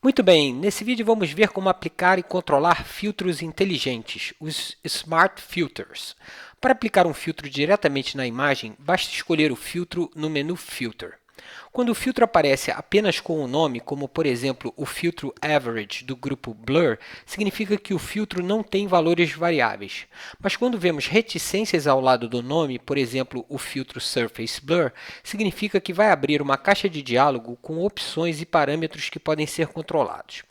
Muito bem, nesse vídeo vamos ver como aplicar e controlar filtros inteligentes, os Smart Filters. Para aplicar um filtro diretamente na imagem, basta escolher o filtro no menu Filter. Quando o filtro aparece apenas com o nome, como por exemplo o filtro Average do grupo Blur, significa que o filtro não tem valores variáveis. Mas quando vemos reticências ao lado do nome, por exemplo o filtro Surface Blur, significa que vai abrir uma caixa de diálogo com opções e parâmetros que podem ser controlados.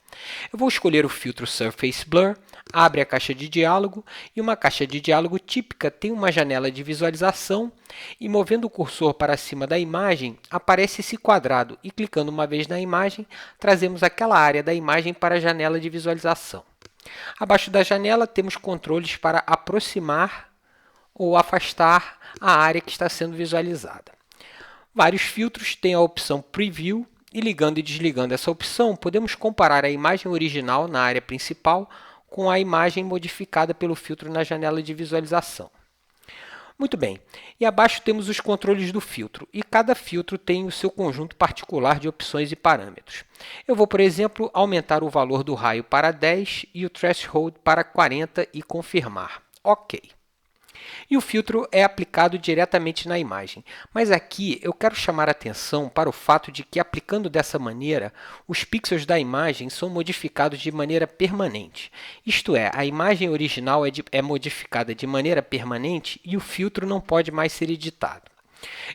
Eu vou escolher o filtro Surface Blur, abre a caixa de diálogo e uma caixa de diálogo típica tem uma janela de visualização e movendo o cursor para cima da imagem aparece esse quadrado e clicando uma vez na imagem trazemos aquela área da imagem para a janela de visualização. Abaixo da janela temos controles para aproximar ou afastar a área que está sendo visualizada. Vários filtros têm a opção Preview e ligando e desligando essa opção, podemos comparar a imagem original na área principal com a imagem modificada pelo filtro na janela de visualização. Muito bem, e abaixo temos os controles do filtro, e cada filtro tem o seu conjunto particular de opções e parâmetros. Eu vou, por exemplo, aumentar o valor do raio para 10 e o threshold para 40 e confirmar. OK. E o filtro é aplicado diretamente na imagem. Mas aqui eu quero chamar a atenção para o fato de que, aplicando dessa maneira, os pixels da imagem são modificados de maneira permanente. Isto é, a imagem original é modificada de maneira permanente e o filtro não pode mais ser editado.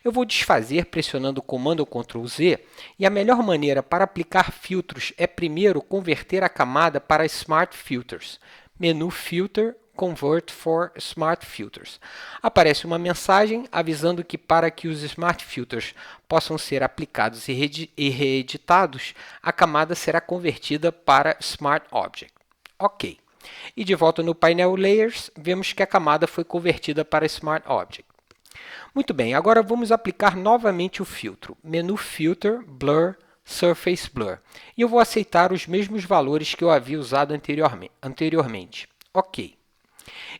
Eu vou desfazer pressionando o comando Ctrl Z e a melhor maneira para aplicar filtros é primeiro converter a camada para Smart Filters. Menu Filter, Convert for Smart Filters. Aparece uma mensagem avisando que para que os Smart Filters possam ser aplicados e reeditados, a camada será convertida para Smart Object. OK. E de volta no painel Layers, vemos que a camada foi convertida para Smart Object. Muito bem, agora vamos aplicar novamente o filtro. Menu Filter, Blur, Surface Blur. E eu vou aceitar os mesmos valores que eu havia usado anteriormente. OK.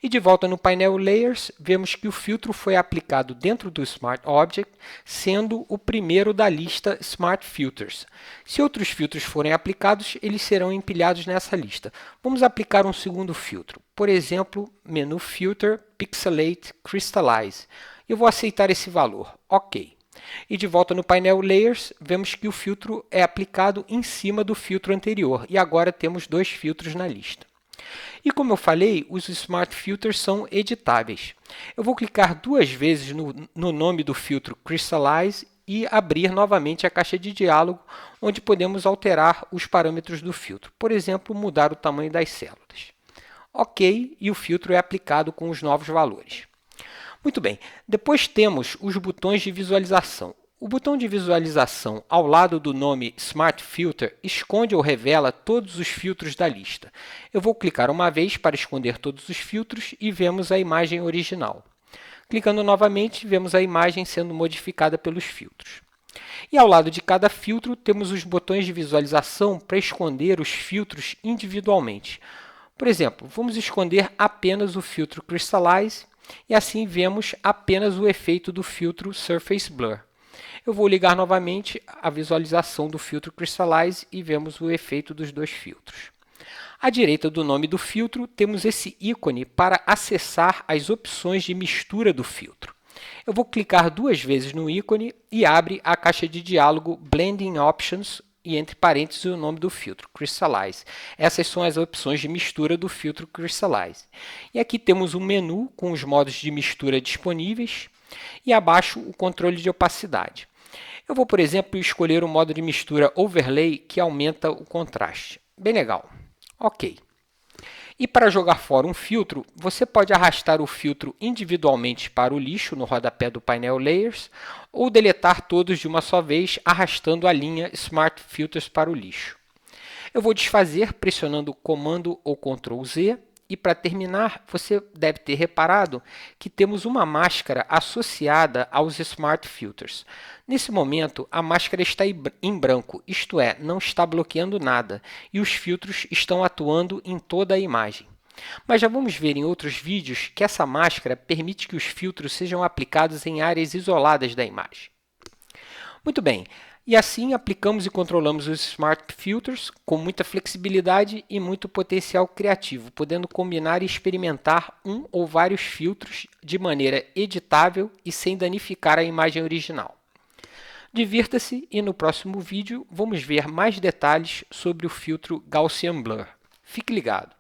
E de volta no painel Layers, vemos que o filtro foi aplicado dentro do Smart Object, sendo o primeiro da lista Smart Filters. Se outros filtros forem aplicados, eles serão empilhados nessa lista. Vamos aplicar um segundo filtro. Por exemplo, menu Filter, Pixelate, Crystallize. Eu vou aceitar esse valor. OK. E de volta no painel Layers, vemos que o filtro é aplicado em cima do filtro anterior. E agora temos dois filtros na lista. E como eu falei, os Smart Filters são editáveis. Eu vou clicar duas vezes no nome do filtro Crystallize e abrir novamente a caixa de diálogo, onde podemos alterar os parâmetros do filtro. Por exemplo, mudar o tamanho das células. OK, e o filtro é aplicado com os novos valores. Muito bem, depois temos os botões de visualização. O botão de visualização ao lado do nome Smart Filter esconde ou revela todos os filtros da lista. Eu vou clicar uma vez para esconder todos os filtros e vemos a imagem original. Clicando novamente, vemos a imagem sendo modificada pelos filtros. E ao lado de cada filtro, temos os botões de visualização para esconder os filtros individualmente. Por exemplo, vamos esconder apenas o filtro Crystallize e assim vemos apenas o efeito do filtro Surface Blur. Eu vou ligar novamente a visualização do filtro Crystallize e vemos o efeito dos dois filtros. À direita do nome do filtro, temos esse ícone para acessar as opções de mistura do filtro. Eu vou clicar duas vezes no ícone e abre a caixa de diálogo Blending Options e entre parênteses o nome do filtro, Crystallize. Essas são as opções de mistura do filtro Crystallize. E aqui temos um menu com os modos de mistura disponíveis e abaixo o controle de opacidade. Eu vou, por exemplo, escolher o modo de mistura Overlay, que aumenta o contraste. Bem legal. OK. E para jogar fora um filtro, você pode arrastar o filtro individualmente para o lixo no rodapé do painel Layers ou deletar todos de uma só vez arrastando a linha Smart Filters para o lixo. Eu vou desfazer pressionando o comando ou Ctrl Z. E para terminar, você deve ter reparado que temos uma máscara associada aos Smart Filters. Nesse momento, a máscara está em branco, isto é, não está bloqueando nada, e os filtros estão atuando em toda a imagem. Mas já vamos ver em outros vídeos que essa máscara permite que os filtros sejam aplicados em áreas isoladas da imagem. Muito bem, E assim aplicamos e controlamos os Smart Filters com muita flexibilidade e muito potencial criativo, podendo combinar e experimentar um ou vários filtros de maneira editável e sem danificar a imagem original. Divirta-se e no próximo vídeo vamos ver mais detalhes sobre o filtro Gaussian Blur. Fique ligado!